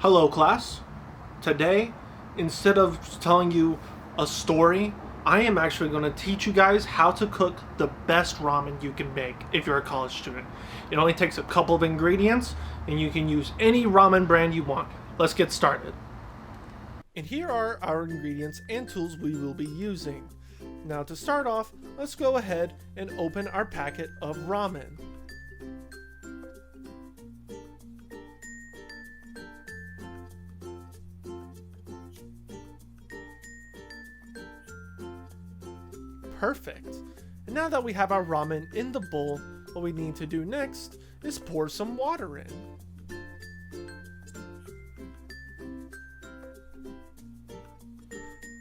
Hello, class. Today, instead of telling you a story, I am actually going to teach you guys how to cook the best ramen you can make if you're a college student. It only takes a couple of ingredients, and you can use any ramen brand you want. Let's get started. And here are our ingredients and tools we will be using. Now to start off, let's go ahead and open our packet of ramen. Perfect. And now that we have our ramen in the bowl, what we need to do next is pour some water in.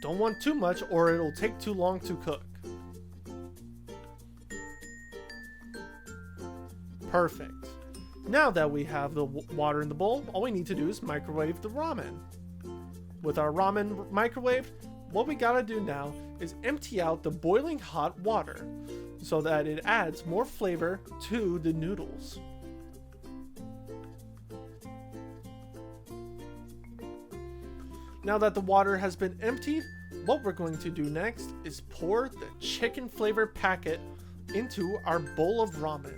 Don't want too much or it'll take too long to cook. Perfect. Now that we have the water in the bowl, all we need to do is microwave the ramen. With our ramen microwaved, what we gotta do now is empty out the boiling hot water so that it adds more flavor to the noodles. Now that the water has been emptied, what we're going to do next is pour the chicken flavor packet into our bowl of ramen.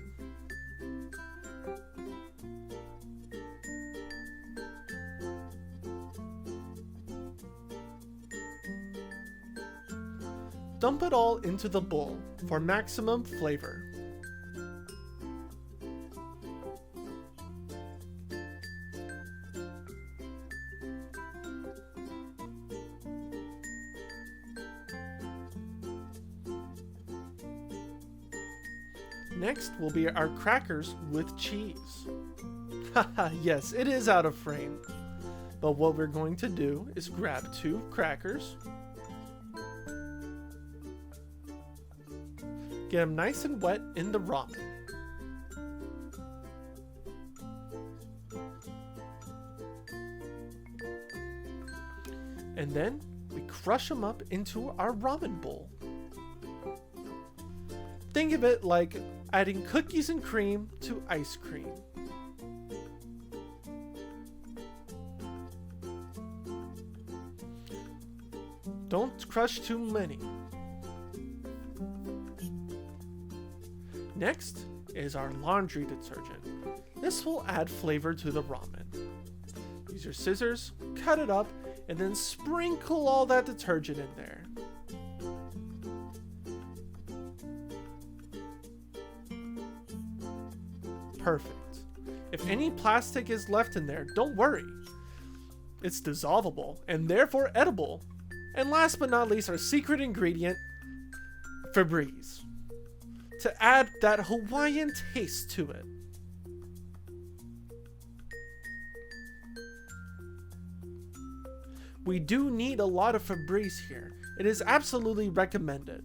Dump it all into the bowl for maximum flavor. Next will be our crackers with cheese. Haha, yes, it is out of frame. But what we're going to do is grab 2 crackers, get them nice and wet in the ramen. And then we crush them up into our ramen bowl. Think of it like adding cookies and cream to ice cream. Don't crush too many. Next is our laundry detergent. This will add flavor to the ramen. Use your scissors, cut it up, and then sprinkle all that detergent in there. Perfect. If any plastic is left in there, don't worry. It's dissolvable and therefore edible. And last but not least, our secret ingredient, Febreze, to add that Hawaiian taste to it. We do need a lot of Febreze here. It is absolutely recommended.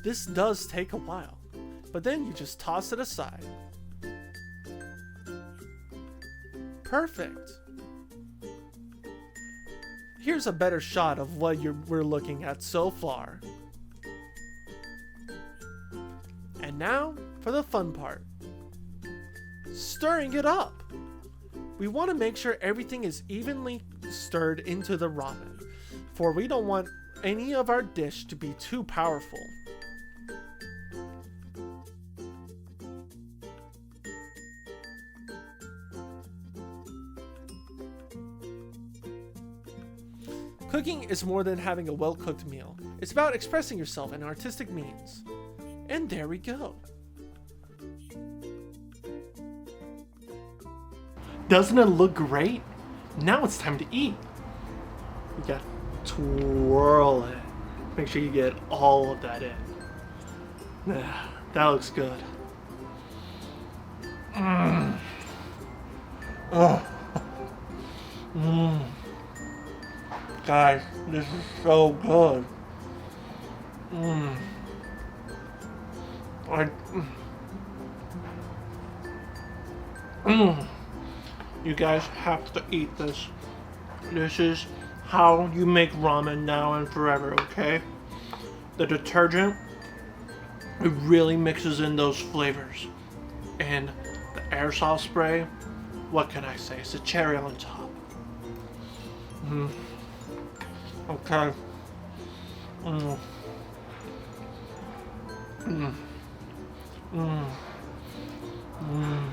This does take a while, but then you just toss it aside. Perfect. Here's a better shot of what we're looking at so far. And now for the fun part. Stirring it up. We want to make sure everything is evenly stirred into the ramen, for we don't want any of our dish to be too powerful. Cooking is more than having a well-cooked meal. It's about expressing yourself in artistic means. And there we go. Doesn't it look great? Now it's time to eat. You gotta twirl it. Make sure you get all of that in. That looks good. Oh. Guys, this is so good. You guys have to eat this. This is how you make ramen now and forever, okay? The detergent, it really mixes in those flavors. And the aerosol spray, what can I say? It's a cherry on top. Okay. Mm. Mm. Mm. Mm.